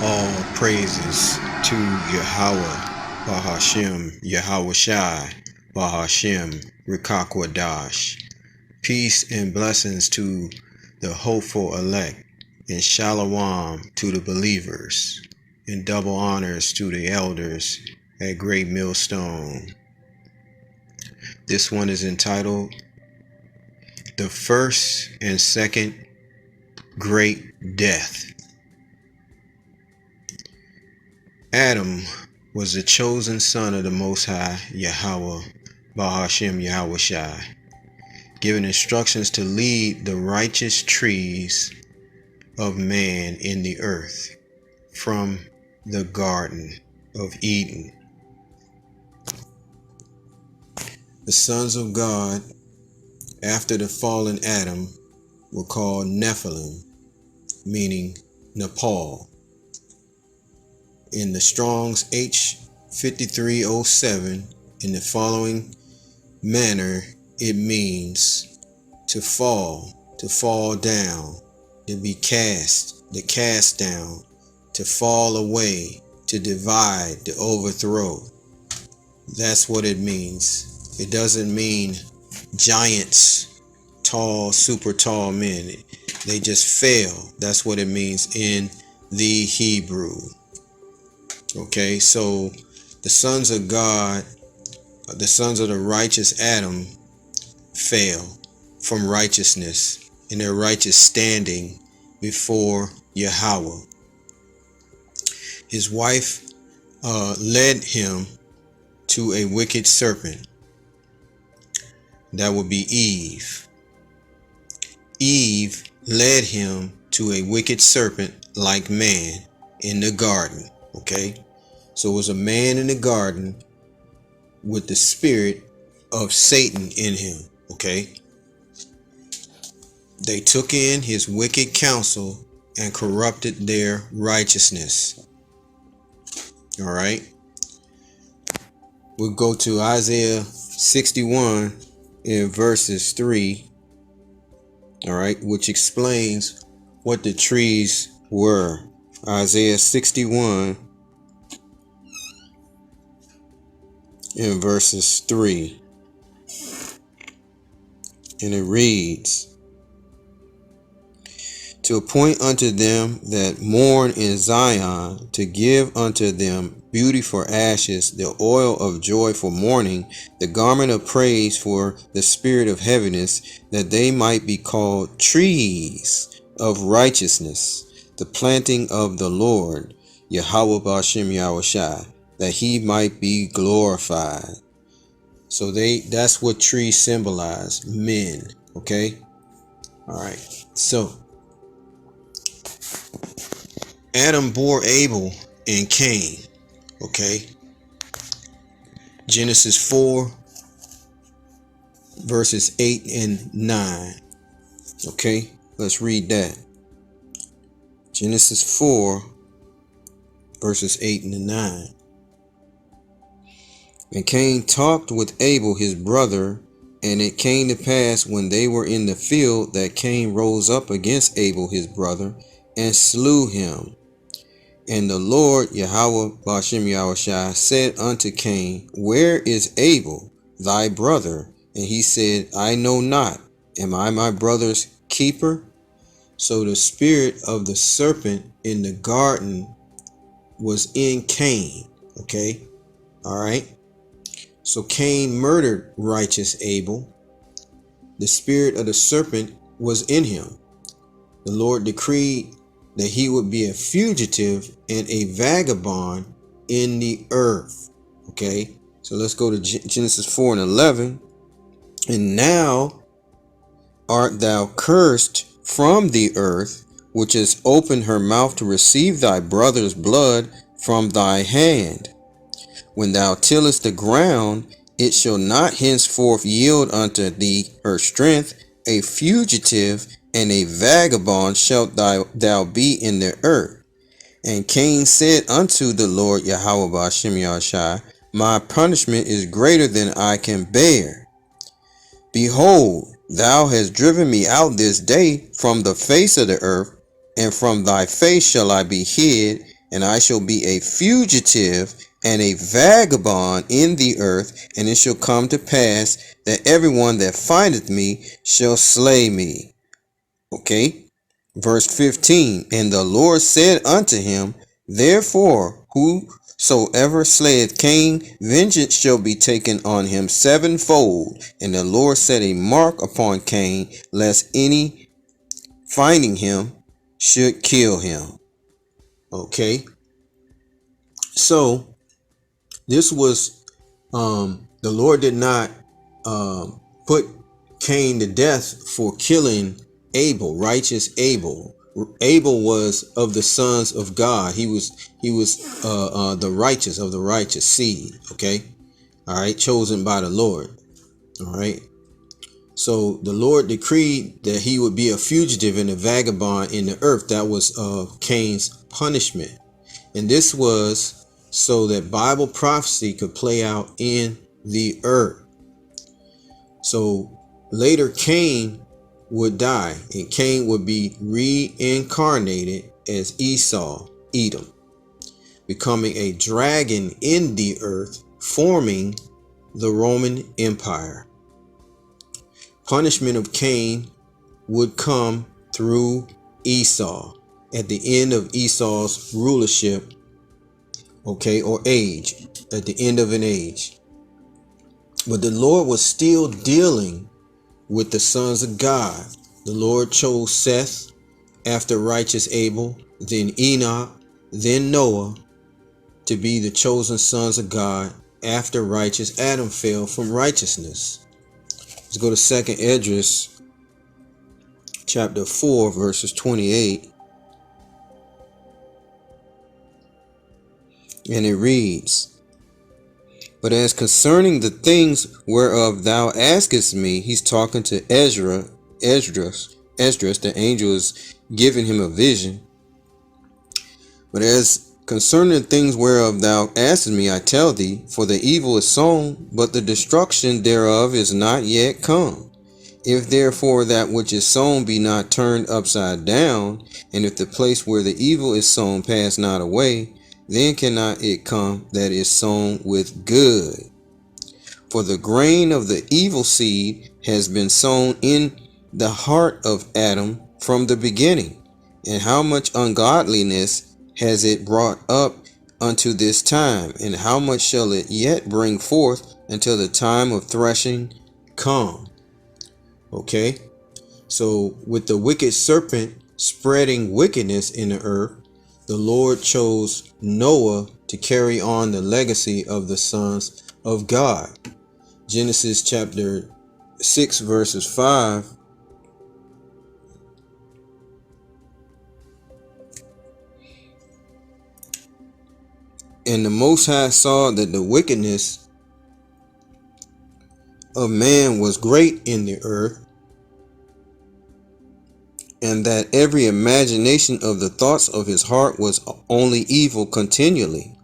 All praises to Yahweh, Bahashem, Yahweh Shai, Bahashem, Rikakwadash. Peace and blessings to the hopeful elect, and shalom to the believers, and double honors to the elders at Great Millstone. This one is entitled The First and Second Great Death. Adam was the chosen son of the Most High Yahweh, Bahashem Yahweh Shai, given instructions to lead the righteous trees of man in the earth from the Garden of Eden. The sons of God after the fallen Adam were called Nephilim, meaning Nepal. In the Strong's H5307, in the following manner, it means to fall down, to be cast, to cast down, to fall away, to divide, to overthrow. That's what it means. It doesn't mean giants, tall, super tall men. They just fell. That's what it means in the Hebrew. Okay, so the sons of God, the sons of the righteous Adam, fell from righteousness in their righteous standing before Yahweh. His wife led him to a wicked serpent. That would be Eve. Eve led him to a wicked serpent like man in the garden. Okay, so it was a man in the garden with the spirit of Satan in him. Okay, they took in his wicked counsel and corrupted their righteousness. All right, we'll go to Isaiah 61 in verses 3. All right, which explains what the trees were. Isaiah 61 in verses 3. And it reads, to appoint unto them that mourn in Zion, to give unto them beauty for ashes, the oil of joy for mourning, the garment of praise for the spirit of heaviness, that they might be called trees of righteousness, the planting of the Lord, Yahweh Ba'ashem Yahweh Shai, that he might be glorified. So that's what trees symbolize, men. Okay? All right. So Adam bore Abel and Cain. Okay? Genesis 4 verses 8 and 9. Okay? Let's read that. Genesis 4 verses 8 and 9. And Cain talked with Abel his brother, and it came to pass when they were in the field that Cain rose up against Abel his brother and slew him. And the Lord Yahweh Ba'ashem Yahweh Shai said unto Cain, where is Abel thy brother? And he said, I know not. Am I my brother's keeper? So the spirit of the serpent in the garden was in Cain. Okay? All right? So Cain murdered righteous Abel. The spirit of the serpent was in him. The Lord decreed that he would be a fugitive and a vagabond in the earth. Okay, so let's go to Genesis 4 and 11. And now art thou cursed from the earth, which has opened her mouth to receive thy brother's blood from thy hand. When thou tillest the ground, it shall not henceforth yield unto thee her strength. A fugitive and a vagabond shalt thou be in the earth. And Cain said unto the Lord Yahweh Ba'ashem Yahweh Shai, my punishment is greater than I can bear. Behold, thou hast driven me out this day from the face of the earth, and from thy face shall I be hid, and I shall be a fugitive and a vagabond in the earth, and it shall come to pass that everyone that findeth me shall slay me. Okay? Verse 15, and the Lord said unto him, therefore, whosoever slayeth Cain, vengeance shall be taken on him sevenfold. And the Lord set a mark upon Cain, lest any finding him should kill him. Okay? So, this was, the Lord did not put Cain to death for killing Abel, righteous Abel. Abel was of the sons of God. He was the righteous of the righteous seed. Okay, all right, chosen by the Lord. All right. So the Lord decreed that he would be a fugitive and a vagabond in the earth. That was Cain's punishment, and this was so that Bible prophecy could play out in the earth. So later Cain would die, and Cain would be reincarnated as Esau, Edom, becoming a dragon in the earth, forming the Roman Empire. Punishment of Cain would come through Esau at the end of Esau's rulership, okay, or age, at the end of an age. But the Lord was still dealing with the sons of God. The Lord chose Seth after righteous Abel, then Enoch, then Noah to be the chosen sons of God after righteous Adam fell from righteousness. Let's go to 2nd Esdras chapter 4 verses 28. And it reads, but as concerning the things whereof thou askest me, he's talking to Esdras, the angel is giving him a vision. But as concerning the things whereof thou askest me, I tell thee, for the evil is sown, but the destruction thereof is not yet come. If therefore that which is sown be not turned upside down, and if the place where the evil is sown pass not away, then cannot it come that is sown with good. For the grain of the evil seed has been sown in the heart of Adam from the beginning. And how much ungodliness has it brought up unto this time? And how much shall it yet bring forth until the time of threshing come? Okay, so with the wicked serpent spreading wickedness in the earth, the Lord chose Noah to carry on the legacy of the sons of God. Genesis chapter 6 verses 5. And the Most High saw that the wickedness of man was great in the earth, and that every imagination of the thoughts of his heart was only evil continually.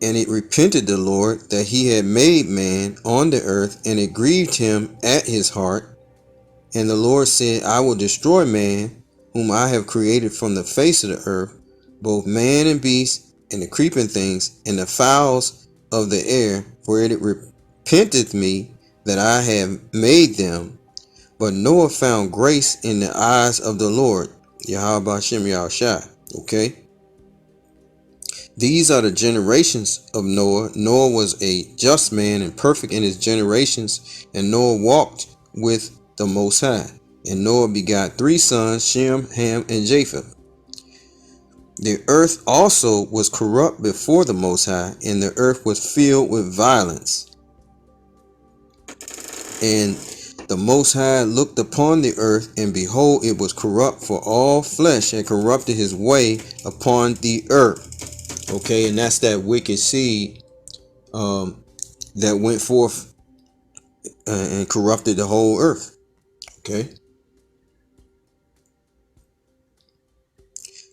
And it repented the Lord that he had made man on the earth, and it grieved him at his heart. And the Lord said, I will destroy man, whom I have created from the face of the earth, both man and beast, and the creeping things, and the fowls of the air, for it repenteth me that I have made them. But Noah found grace in the eyes of the Lord. Yahweh Hashem Yahushua. Okay. These are the generations of Noah. Noah was a just man and perfect in his generations, and Noah walked with the Most High. And Noah begot 3 sons, Shem, Ham, and Japheth. The earth also was corrupt before the Most High, and the earth was filled with violence. And the Most High looked upon the earth, and behold, it was corrupt, for all flesh had corrupted his way upon the earth. Okay, and that's that wicked seed that went forth and corrupted the whole earth. Okay.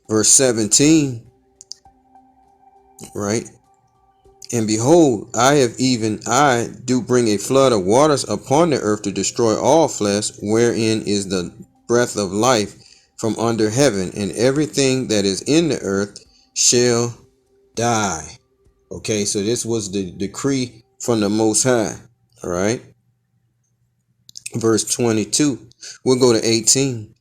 Verse 17, right? And behold, I do bring a flood of waters upon the earth to destroy all flesh, wherein is the breath of life, from under heaven, and everything that is in the earth shall die. Okay, so this was the decree from the Most High. All right, verse 22. We'll go to 18.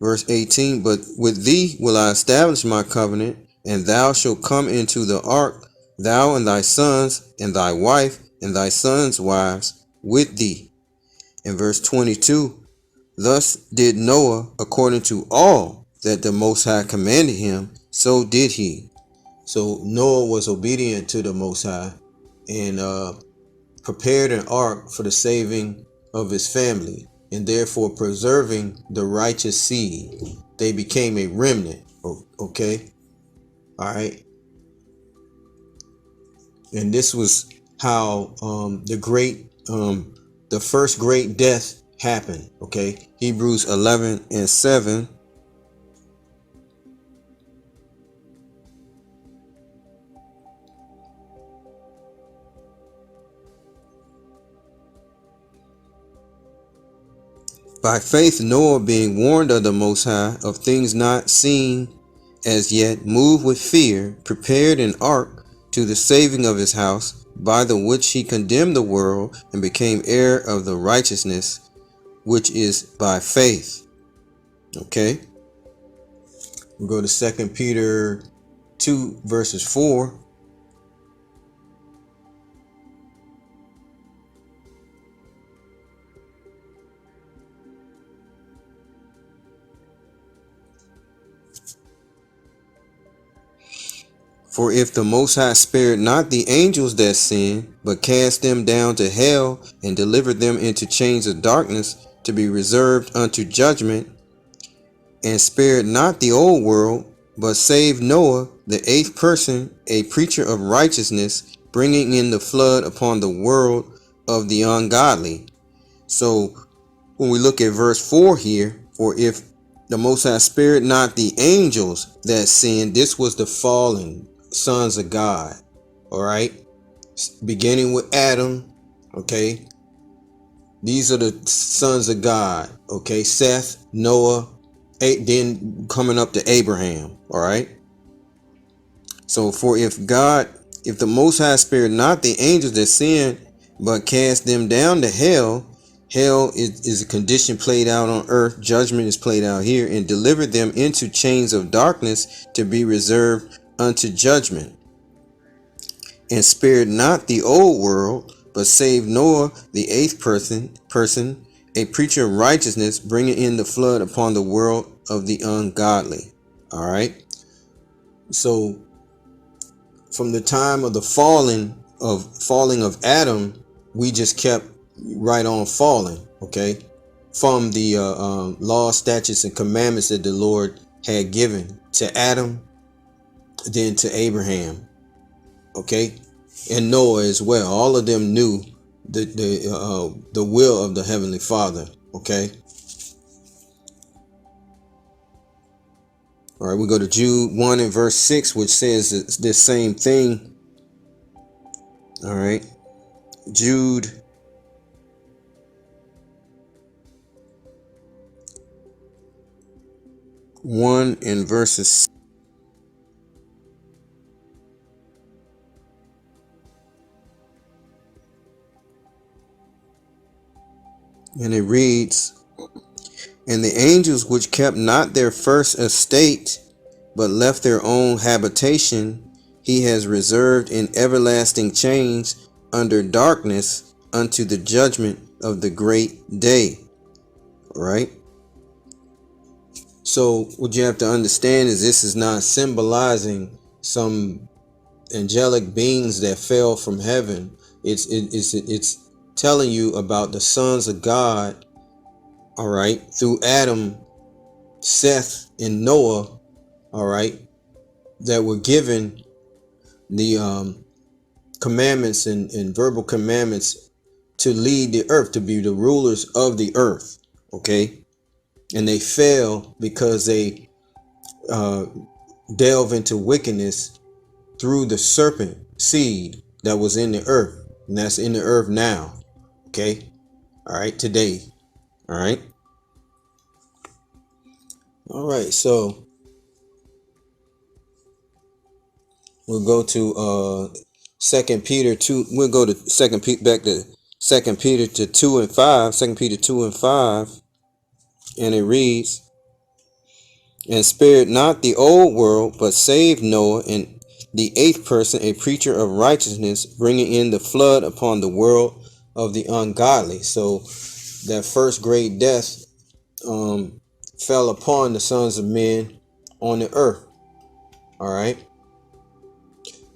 Verse 18, but with thee will I establish my covenant, and thou shalt come into the ark, thou and thy sons, and thy wife, and thy sons' wives with thee. In verse 22, thus did Noah according to all that the Most High commanded him, so did he. So Noah was obedient to the Most High and prepared an ark for the saving of his family, and therefore preserving the righteous seed. They became a remnant. Okay, all right. And this was how the first great death happened. Okay, Hebrews 11:7. By faith Noah, being warned of the Most High of things not seen as yet, moved with fear, prepared an ark to the saving of his house, by the which he condemned the world and became heir of the righteousness which is by faith. Okay, we'll go to 2 Peter 2 verses 4. For if the Most High spared not the angels that sinned, but cast them down to hell, and delivered them into chains of darkness to be reserved unto judgment, and spared not the old world, but saved Noah, the eighth person, a preacher of righteousness, bringing in the flood upon the world of the ungodly. So when we look at verse 4 here, for if the Most High spared not the angels that sinned, this was the fallen sons of God. All right, beginning with Adam. Okay, these are the sons of God. Okay, Seth, Noah, then coming up to Abraham. All right, so for if the Most High spared not the angels that sinned, but cast them down to hell. Hell is a condition played out on earth. Judgment is played out here, and delivered them into chains of darkness to be reserved unto judgment, and spared not the old world, but saved Noah, the eighth person, a preacher of righteousness, bringing in the flood upon the world of the ungodly. All right. So from the time of the falling of Adam, we just kept right on falling. Okay, from the law, statutes, and commandments that the Lord had given to Adam, then to Abraham. Okay, and Noah as well. All of them knew the will of the Heavenly Father. Okay. All right, we go to Jude 1 and verse 6, which says this same thing. All right, Jude 1 and verses. And it reads, and the angels which kept not their first estate, but left their own habitation, he has reserved in everlasting chains under darkness unto the judgment of the great day. All right. So what you have to understand is this is not symbolizing some angelic beings that fell from heaven. It's telling you about the sons of God. All right, through Adam, Seth, and Noah. All right, that were given the commandments and verbal commandments to lead the earth, to be the rulers of the earth. Okay, and they fell because they delve into wickedness through the serpent seed that was in the earth, and that's in the earth now. Okay, all right, today. All right. All right, so we'll go to Second Peter 2. We'll go to back to Second Peter to 2 and 5. Second Peter 2 and 5, and it reads, "And spared not the old world, but saved Noah, and the eighth person, a preacher of righteousness, bringing in the flood upon the world of the ungodly." So that first great death fell upon the sons of men on the earth. All right.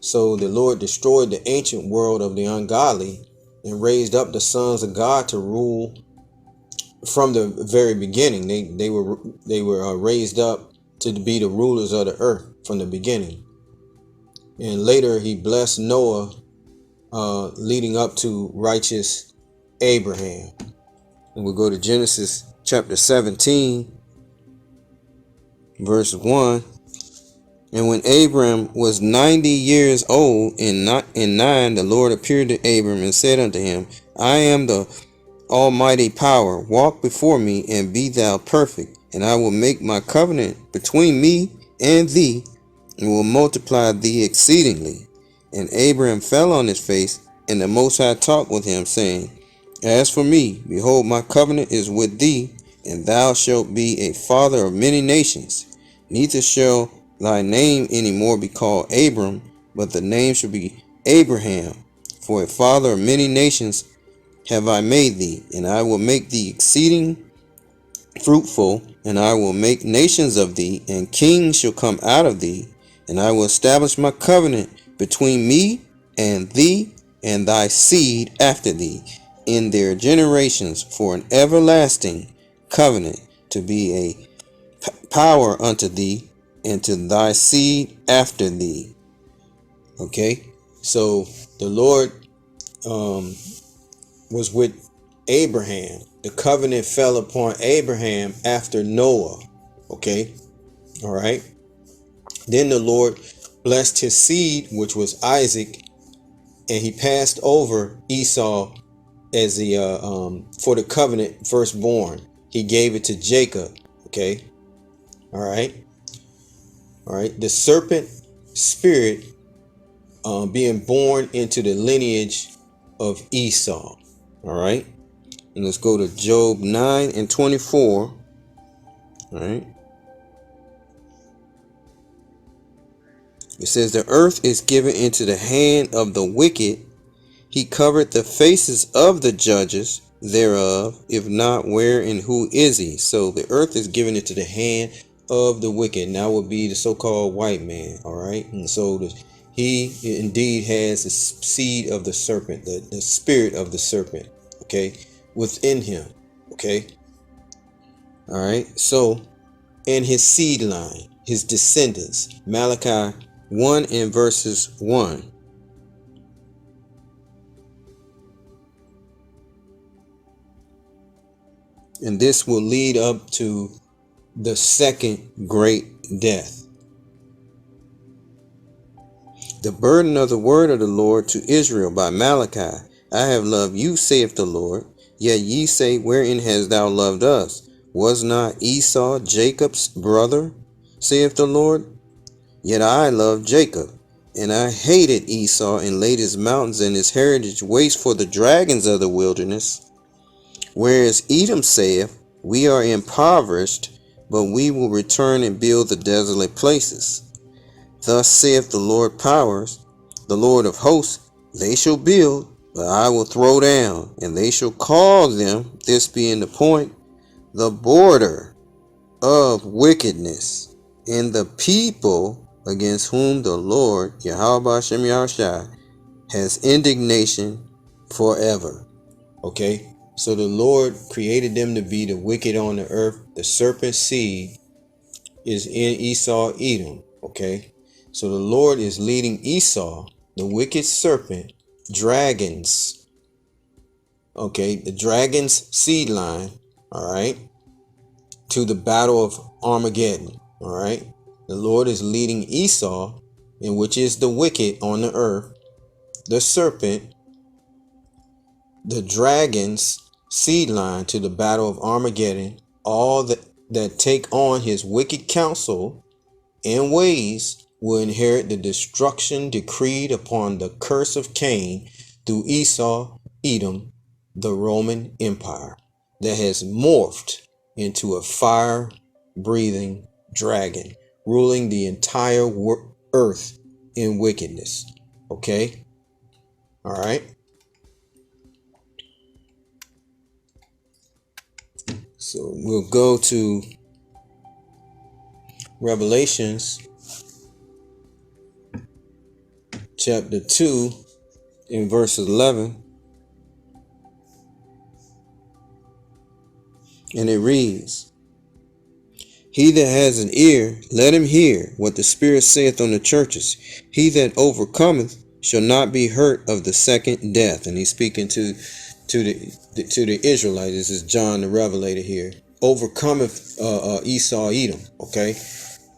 So the Lord destroyed the ancient world of the ungodly and raised up the sons of God to rule from the very beginning. They were raised up to be the rulers of the earth from the beginning. And later he blessed Noah, leading up to righteous Abraham. And we'll go to Genesis chapter 17, verse 1. "And when Abram was 90 years old and 9, the Lord appeared to Abram and said unto him, I am the Almighty power. Walk before me and be thou perfect, and I will make my covenant between me and thee, and will multiply thee exceedingly. And Abram fell on his face, and the Most High talked with him, saying, As for me, behold, my covenant is with thee, and thou shalt be a father of many nations. Neither shall thy name any more be called Abram, but the name shall be Abraham. For a father of many nations have I made thee, and I will make thee exceeding fruitful, and I will make nations of thee, and kings shall come out of thee, and I will establish my covenant between me and thee and thy seed after thee in their generations for an everlasting covenant, to be a power unto thee and to thy seed after thee." Okay, so the Lord was with Abraham. The covenant fell upon Abraham after Noah. Okay, all right. Then the Lord blessed his seed, which was Isaac, and he passed over Esau as the for the covenant firstborn. He gave it to Jacob. Okay, all right, all right. The serpent spirit being born into the lineage of Esau. All right. And let's go to Job 9 and 24. All right. It says, "The earth is given into the hand of the wicked. He covered the faces of the judges thereof. If not, where and who is he?" So the earth is given into the hand of the wicked. Now would be the so-called white man. All right. And so he indeed has the seed of the serpent, the spirit of the serpent. Okay. Within him. Okay. All right. So, and his seed line, his descendants. Malachi 1 and verses 1. And this will lead up to the second great death. "The burden of the word of the Lord to Israel by Malachi. I have loved you, saith the Lord. Yet ye say, Wherein hast thou loved us? Was not Esau Jacob's brother, saith the Lord? Yet I loved Jacob, and I hated Esau, and laid his mountains and his heritage waste for the dragons of the wilderness. Whereas Edom saith, We are impoverished, but we will return and build the desolate places. Thus saith the Lord powers, the Lord of hosts, They shall build, but I will throw down, and they shall call them," this being the point, "the border of wickedness, and the people against whom the Lord, Yahweh Hashem Yahushua, has indignation forever." Okay, so the Lord created them to be the wicked on the earth. The serpent seed is in Esau, Edom. Okay, so the Lord is leading Esau, the wicked serpent, dragons. Okay, the dragon's seed line. All right, to the battle of Armageddon. All right, the Lord is leading Esau, in which is the wicked on the earth, the serpent, the dragon's seed line, to the battle of Armageddon. All the that take on his wicked counsel and ways will inherit the destruction decreed upon the curse of Cain through Esau, Edom, the Roman Empire that has morphed into a fire-breathing dragon ruling the entire earth in wickedness. Okay? All right? So we'll go to Revelations chapter 2 in verse 11. And it reads, He that has an ear, let him hear what the Spirit saith on the churches. He that overcometh shall not be hurt of the second death. And he's speaking to the Israelites. This is John the Revelator here. Overcometh Esau, Edom. Okay,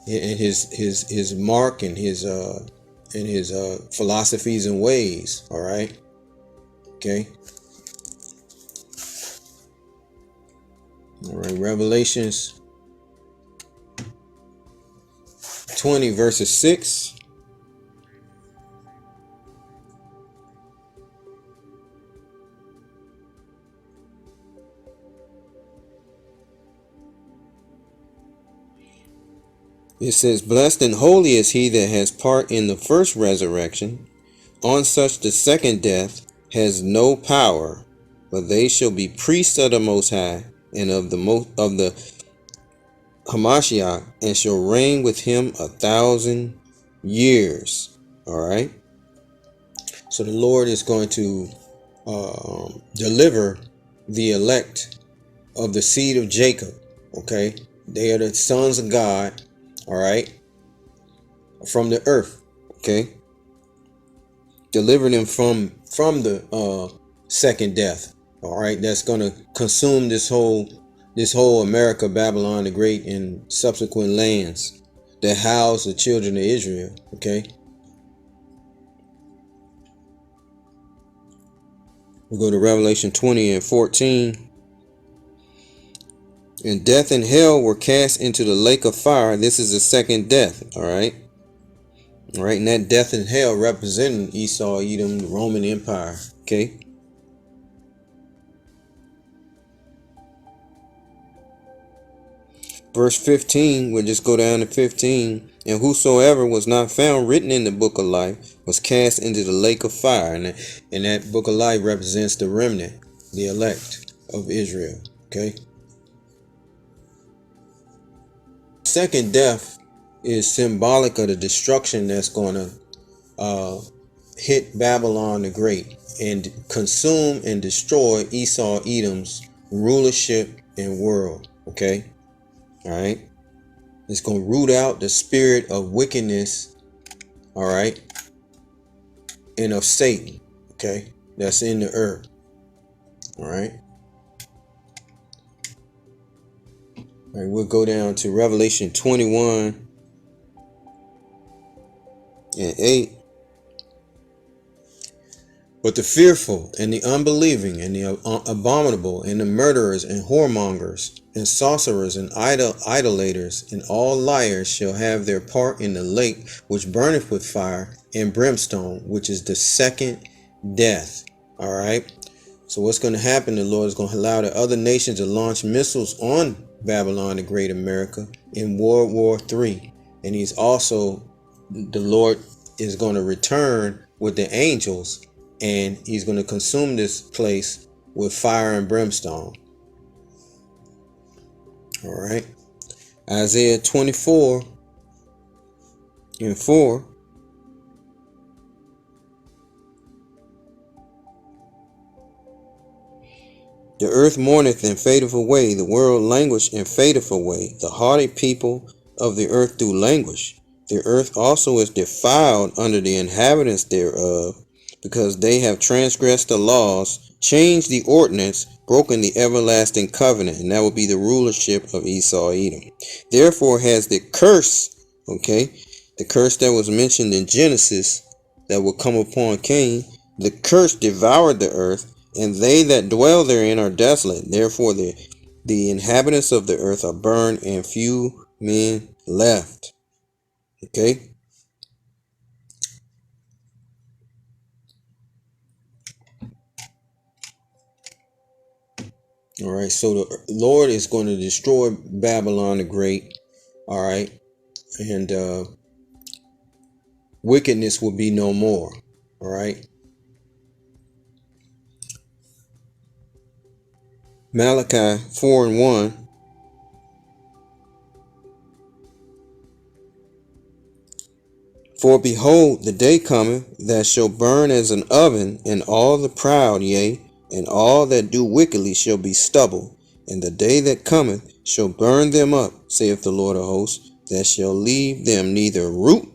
and his mark and his philosophies and ways. All right. Okay. All right. Revelations 20 verses 6. It says, Blessed and holy is he that has part in the first resurrection. On such the second death has no power, but they shall be priests of the Most High and of the Hamashiach, and shall reign with him 1,000 years. All right. So the Lord is going to deliver the elect of the seed of Jacob. Okay, they are the sons of God. All right, from the earth. Okay, deliver them from the second death. All right, that's going to consume this whole America, Babylon the Great, and subsequent lands that house the children of Israel. Okay, we go to Revelation 20 and 14. And death and hell were cast into the lake of fire. This is the second death. All right. All right. And that death and hell representing Esau, Edom, the Roman Empire. Okay. Verse 15, we'll just go down to 15. And whosoever was not found written in the book of life was cast into the lake of fire. And that book of life represents the remnant, the elect of Israel. Okay. Second death is symbolic of the destruction that's going to hit Babylon the Great and consume and destroy Esau, Edom's rulership and world. Okay. All right. It's going to root out the spirit of wickedness. All right. And of Satan. Okay. That's in the earth. All right. All right, we'll go down to Revelation 21 and 8. But the fearful and the unbelieving and the abominable and the murderers and whoremongers and sorcerers and idolaters and all liars shall have their part in the lake which burneth with fire and brimstone, which is the second death. All right. So what's going to happen? The Lord is going to allow the other nations to launch missiles on Babylon the Great America in World War III. And he's also, the Lord is going to return with the angels, and he's going to consume this place with fire and brimstone. All right. Isaiah 24 and 4. The earth mourneth and fadeth away, the world languish and fadeth away. The haughty people of the earth do languish. The earth also is defiled under the inhabitants thereof, because they have transgressed the laws, changed the ordinance, broken the everlasting covenant. And that would be the rulership of Esau, Edom. Therefore has the curse, okay, the curse that was mentioned in Genesis that will come upon Cain, the curse devoured the earth, and they that dwell therein are desolate. Therefore the The inhabitants of the earth are burned, and few men left. Okay. All right. So the Lord is going to destroy Babylon the Great. All right. And wickedness will be no more. All right. Malachi 4:1. For behold, the day cometh that shall burn as an oven, and all the proud, yea, and all that do wickedly shall be stubble. And the day that cometh shall burn them up, saith the Lord of hosts, that shall leave them neither root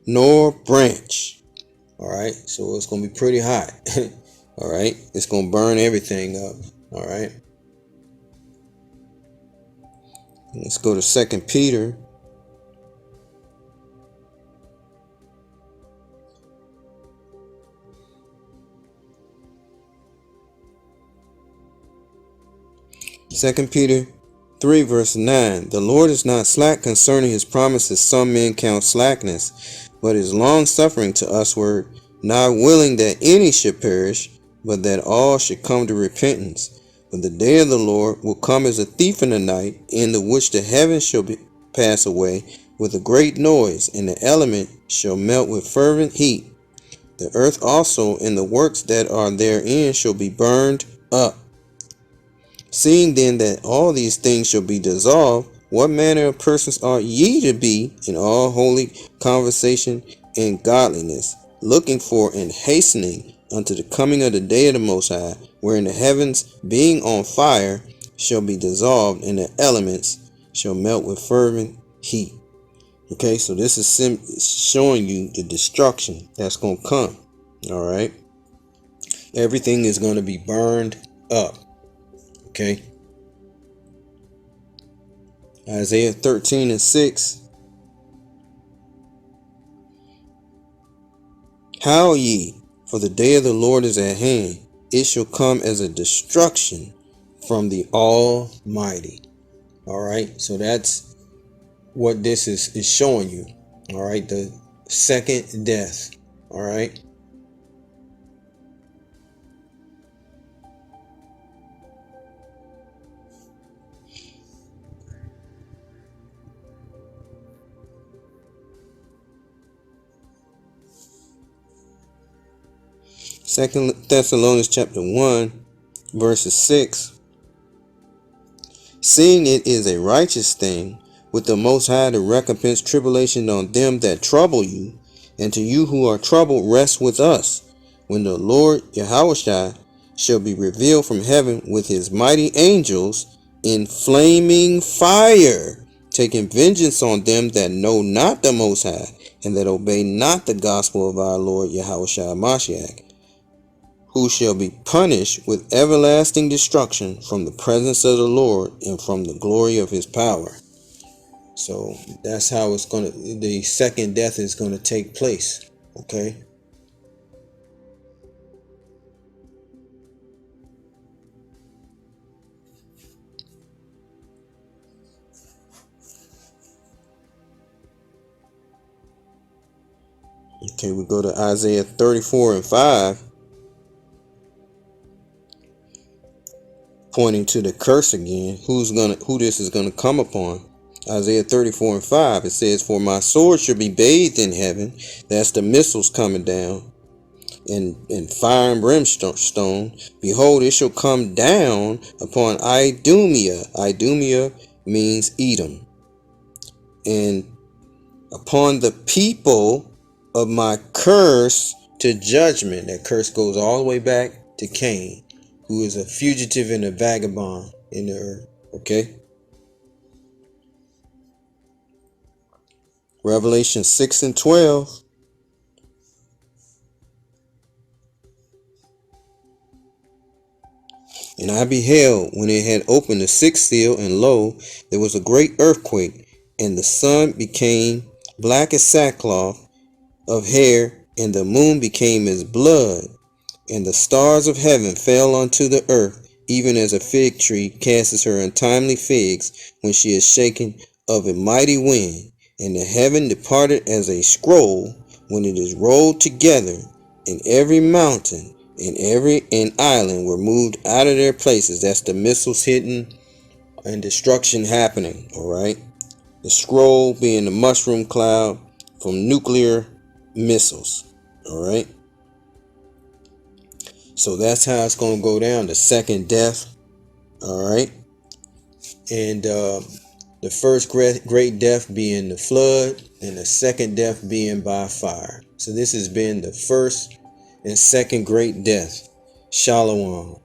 nor branch. All right, so it's going to be pretty hot. All right, it's going to burn everything up. All right, let's go to 2 Peter. Second Peter 3 verse 9. The Lord is not slack concerning his promises, some men count slackness, but is long suffering to usward, not willing that any should perish, but that all should come to repentance. But the day of the Lord will come as a thief in the night, in the which the heavens shall pass away with a great noise, and the element shall melt with fervent heat. The earth also and the works that are therein shall be burned up. Seeing then that all these things shall be dissolved, what manner of persons ought ye to be in all holy conversation and godliness, looking for and hastening unto the coming of the day of the Most High, wherein the heavens, being on fire, shall be dissolved, and the elements shall melt with fervent heat. Okay, so this is showing you the destruction that's going to come. All right, everything is going to be burned up. Okay. Isaiah 13 and 6. Howl ye, for the day of the Lord is at hand. It shall come as a destruction from the Almighty. All right. So that's what this is showing you. All right. The second death. All right. Second Thessalonians chapter 1 verses 6. Seeing it is a righteous thing with the Most High to recompense tribulation on them that trouble you, and to you who are troubled rest with us, when the Lord Yahushua shall be revealed from heaven with his mighty angels in flaming fire, taking vengeance on them that know not the Most High, and that obey not the gospel of our Lord Yahushua Mashiach, who shall be punished with everlasting destruction from the presence of the Lord and from the glory of his power. So that's how the second death is going to take place. Okay. Okay, we go to Isaiah 34 and 5. Pointing to the curse again, who this is gonna come upon. Isaiah 34 and 5, it says, for my sword shall be bathed in heaven. That's the missiles coming down, and fire and brimstone. Behold, it shall come down upon Idumea. Idumea means Edom. And upon the people of my curse to judgment. That curse goes all the way back to Cain, who is a fugitive and a vagabond in the earth. Okay. Revelation 6 and 12. And I beheld when it had opened the sixth seal, and lo, there was a great earthquake, and the sun became black as sackcloth of hair, and the moon became as blood, and the stars of heaven fell unto the earth, even as a fig tree casts her untimely figs when she is shaken of a mighty wind, and the heaven departed as a scroll when it is rolled together, and every mountain and island were moved out of their places. That's the missiles hitting and destruction happening. All right. The scroll being the mushroom cloud from nuclear missiles. All right. So that's how it's going to go down. The second death. All right. And the first great death being the flood, and the second death being by fire. So this has been the first and second great death. Shalom.